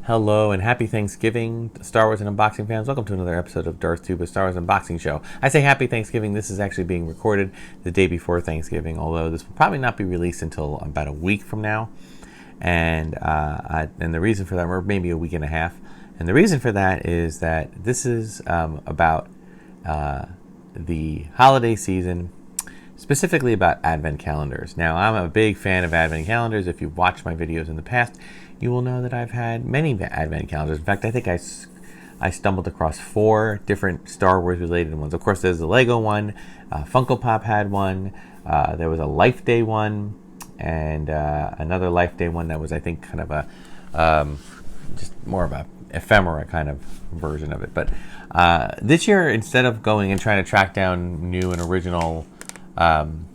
Hello and happy Thanksgiving, Star Wars and unboxing fans. Welcome to another episode of Darth Tuba Star Wars Unboxing Show. I say happy Thanksgiving. This is actually being recorded the day before Thanksgiving, although this will probably not be released until about a week from now. And the reason for that, or maybe a week and a half. And the reason for that is that this is about the holiday season, specifically about advent calendars. Now, I'm a big fan of advent calendars. If you've watched my videos in the past, you will know that I've had many advent calendars. In fact, I think I stumbled across 4 different Star Wars related ones. Of course, there's the Lego one, Funko Pop had one, there was a Life Day one, and another Life Day one that was, I think, kind of a just more of a ephemera kind of version of it. But this year, instead of going and trying to track down new and original advent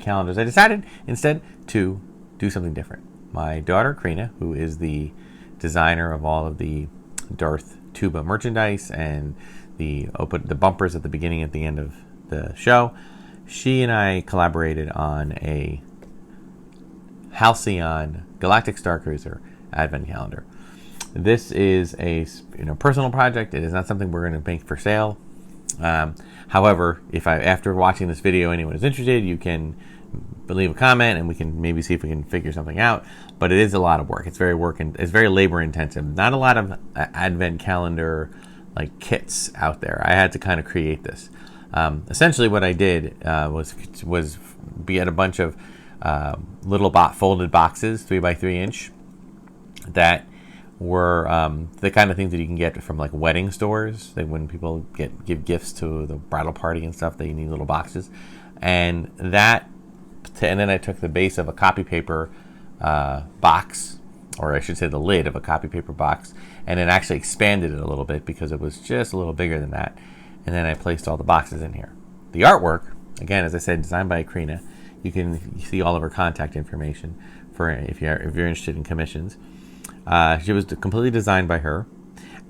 calendars, I decided instead to do something different. My daughter Karina, who is the designer of all of the Darth Tuba merchandise and the bumpers at the beginning and at the end of the show, she and I collaborated on a Halcyon Galactic Starcruiser advent calendar. This is a personal project. It is not something we're going to make for sale. However, if after watching this video anyone is interested, you can leave a comment and we can maybe see if we can figure something out. But it is a lot of work. It's very labor intensive. Not a lot of advent calendar like kits out there. I had to kind of create this. Essentially, what I did was be at a bunch of little folded boxes, 3x3 inch, that were the kind of things that you can get from like wedding stores. Like when people give gifts to the bridal party and stuff, they need little boxes, and then I took the base of a copy paper box, or I should say the lid of a copy paper box, and then actually expanded it a little bit because it was just a little bigger than that. And then I placed all the boxes in here. The artwork, again, as I said, designed by Karina. You can see all of her contact information for if you're interested in commissions. She was completely designed by her,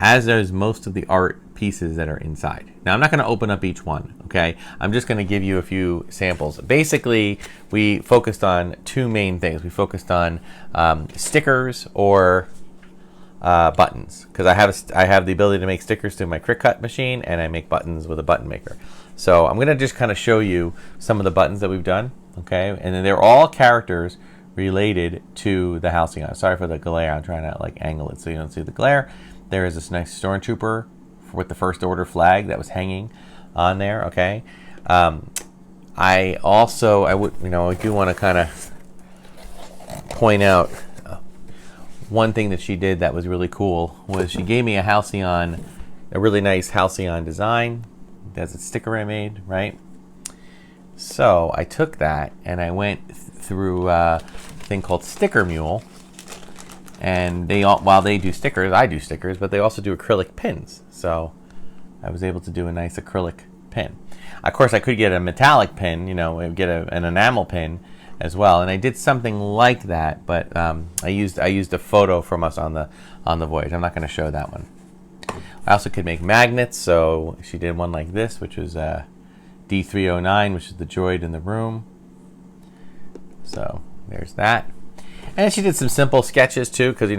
as is most of the art pieces that are inside. Now, I'm not going to open up each one, okay? I'm just going to give you a few samples. Basically, we focused on 2 main things. We focused on stickers or buttons, because I have the ability to make stickers through my Cricut machine, and I make buttons with a button maker. So I'm going to just kind of show you some of the buttons that we've done, okay? And then they're all characters related to the Halcyon. Sorry for the glare. I'm trying to like angle it so you don't see the glare. There is this nice stormtrooper with the First Order flag that was hanging on there. Okay. I do want to kind of point out one thing that she did that was really cool was she gave me a really nice Halcyon design. That's a sticker I made, right? So I took that and I went through a thing called Sticker Mule, and while they do stickers, I do stickers, but they also do acrylic pins. So I was able to do a nice acrylic pin. Of course, I could get a metallic pin, get an enamel pin as well, and I did something like that. But I used a photo from us on the voyage. I'm not going to show that one. I also could make magnets, so she did one like this, which was D309, which is the droid in the room. So there's that. And she did some simple sketches too, because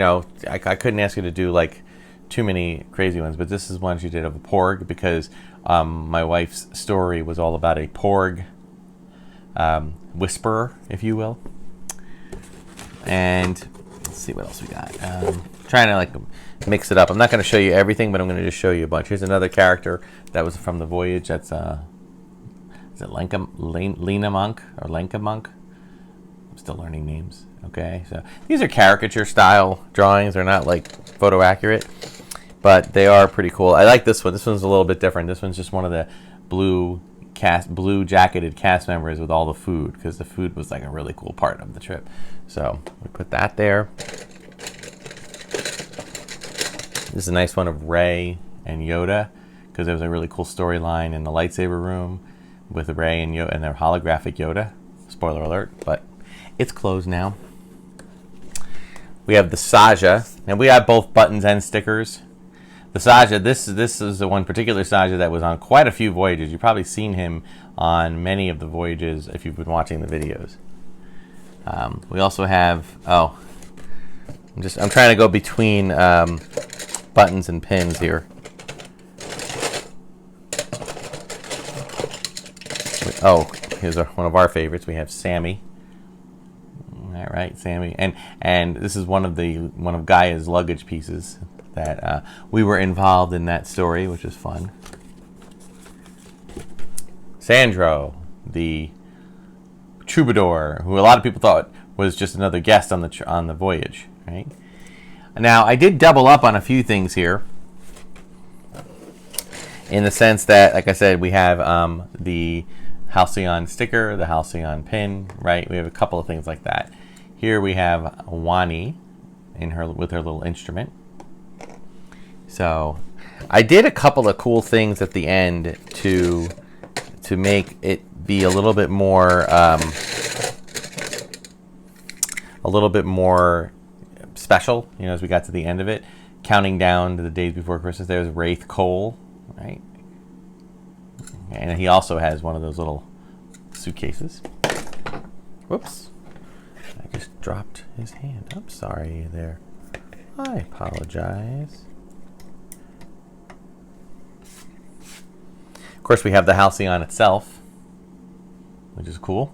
I couldn't ask her to do like too many crazy ones, but this is one she did of a porg, because my wife's story was all about a porg whisperer, if you will. And let's see what else we got. Trying to like mix it up. I'm not going to show you everything, but I'm going to just show you a bunch. Here's another character that was from the voyage. That's is it Lena Monk or Lenka Monk? I'm still learning names. Okay, so these are caricature style drawings. They're not like photo accurate, but they are pretty cool. I like this one. This one's a little bit different. This one's just one of the blue jacketed cast members with all the food, because the food was like a really cool part of the trip. So we put that there. This is a nice one of Rey and Yoda, because there was a really cool storyline in the lightsaber room with Rey and Yoda and their holographic Yoda. Spoiler alert, but it's closed now. We have the Saja, and we have both buttons and stickers. The Saja, this is the one particular Saja that was on quite a few voyages. You've probably seen him on many of the voyages if you've been watching the videos. We also have, I'm trying to go between buttons and pins here. Oh, here's one of our favorites. We have Sammy. All right, Sammy, and this is one of Gaia's luggage pieces that we were involved in that story, which is fun. Sandro, the troubadour, who a lot of people thought was just another guest on the voyage. Right. Now, I did double up on a few things here, in the sense that, like I said, we have the Halcyon sticker, the Halcyon pin, right? We have a couple of things like that. Here we have Wani with her little instrument. So I did a couple of cool things at the end to make it be a little bit more special, you know, as we got to the end of it, counting down to the days before Christmas. There's Wraith Cole, right? And he also has one of those little suitcases. Whoops. I just dropped his hand. I'm sorry there. I apologize. Of course, we have the Halcyon itself, which is cool.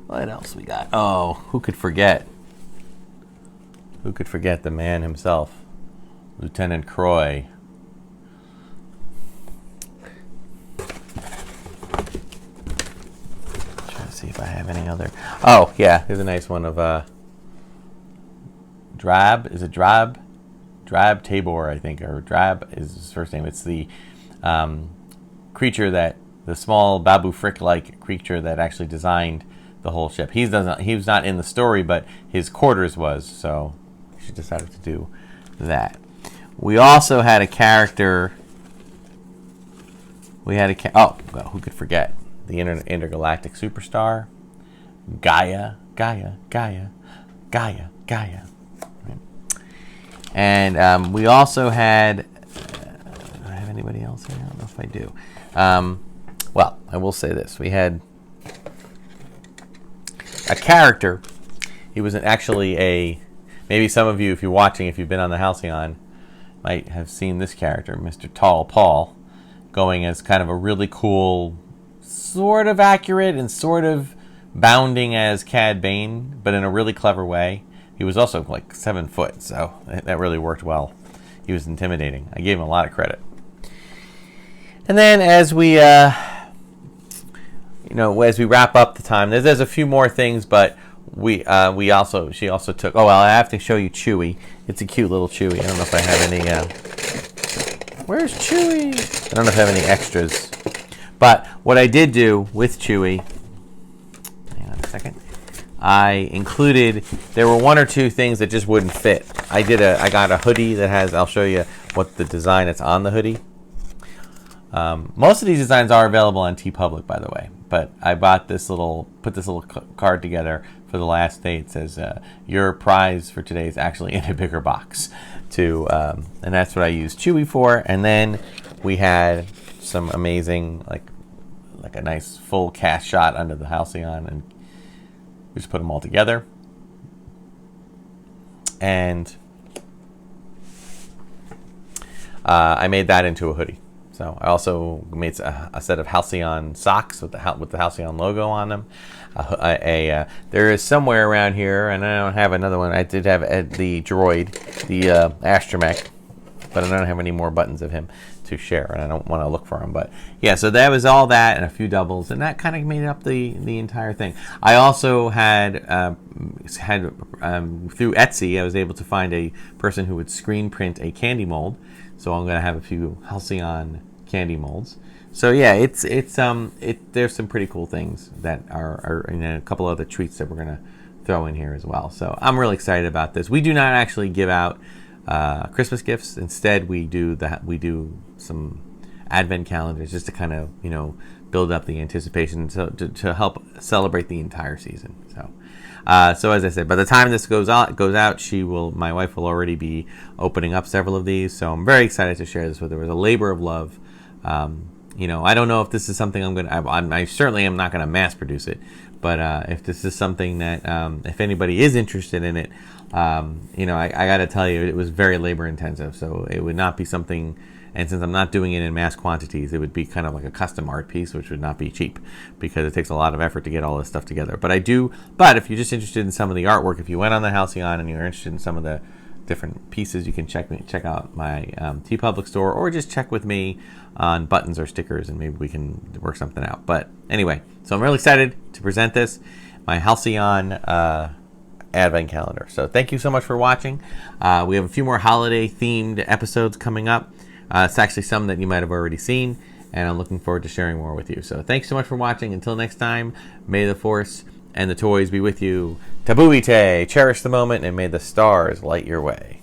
What else we got? Oh, who could forget? Who could forget the man himself, Lieutenant Croy? See if I have any other. Oh yeah, here's a nice one of Drab. Is it Drab? Drab Tabor, I think, or Drab is his first name. It's the creature the small Babu Frick-like creature that actually designed the whole ship. He was not in the story, but his quarters was. So she decided to do that. We also had a character. Oh, well, who could forget? The intergalactic superstar, Gaia. Right. And we also had. Do I have anybody else here? I don't know if I do. Well, I will say this: we had a character. He was actually maybe some of you, if you're watching, if you've been on the Halcyon, might have seen this character, Mr. Tall Paul, going as kind of a really cool, sort of accurate and sort of bounding as Cad Bane, but in a really clever way. He was also like 7 foot, so that really worked well. He was intimidating. I gave him a lot of credit. And then as we, as we wrap up the time, there's a few more things, but she also took. Oh well, I have to show you Chewie. It's a cute little Chewie. I don't know if I have any. Where's Chewie? I don't know if I have any extras. But what I did do with Chewie, hang on a second, I included, there were one or two things that just wouldn't fit. I got a hoodie that has, I'll show you what the design that's on the hoodie. Most of these designs are available on TeePublic, by the way, but I put this little card together for the last day. It says, your prize for today is actually in a bigger box, and that's what I used Chewie for. And then we had some amazing, like a nice full cast shot under the Halcyon, and we just put them all together. And I made that into a hoodie. So I also made a set of Halcyon socks with the Halcyon logo on them. There is somewhere around here, and I don't have another one. I did have the droid, the astromech, but I don't have any more buttons of him to share, and I don't want to look for them. But yeah, so that was all that and a few doubles, and that kind of made up the entire thing. I also had through Etsy, I was able to find a person who would screen print a candy mold. So I'm going to have a few Halcyon candy molds. So yeah, there's some pretty cool things that are and a couple other treats that we're going to throw in here as well. So I'm really excited about this. We do not actually give out Christmas gifts. Instead, we do some advent calendars just to kind of build up the anticipation to help celebrate the entire season. So as I said, by the time this goes out, my wife will already be opening up several of these. So I'm very excited to share this with her. It was a labor of love. I don't know if this is something I certainly am not gonna mass produce it, but if this is something that if anybody is interested in it, I gotta tell you, it was very labor intensive, so it would not be something. And since I'm not doing it in mass quantities, it would be kind of like a custom art piece, which would not be cheap because it takes a lot of effort to get all this stuff together. But if you're just interested in some of the artwork, if you went on the Halcyon and you're interested in some of the different pieces, you can check out my TeePublic store, or just check with me on buttons or stickers, and maybe we can work something out. But anyway, so I'm really excited to present this, my Halcyon Advent calendar. So thank you so much for watching. We have a few more holiday themed episodes coming up. It's actually some that you might have already seen, and I'm looking forward to sharing more with you. So thanks so much for watching. Until next time, may the Force and the toys be with you. Tabuite, cherish the moment, and may the stars light your way.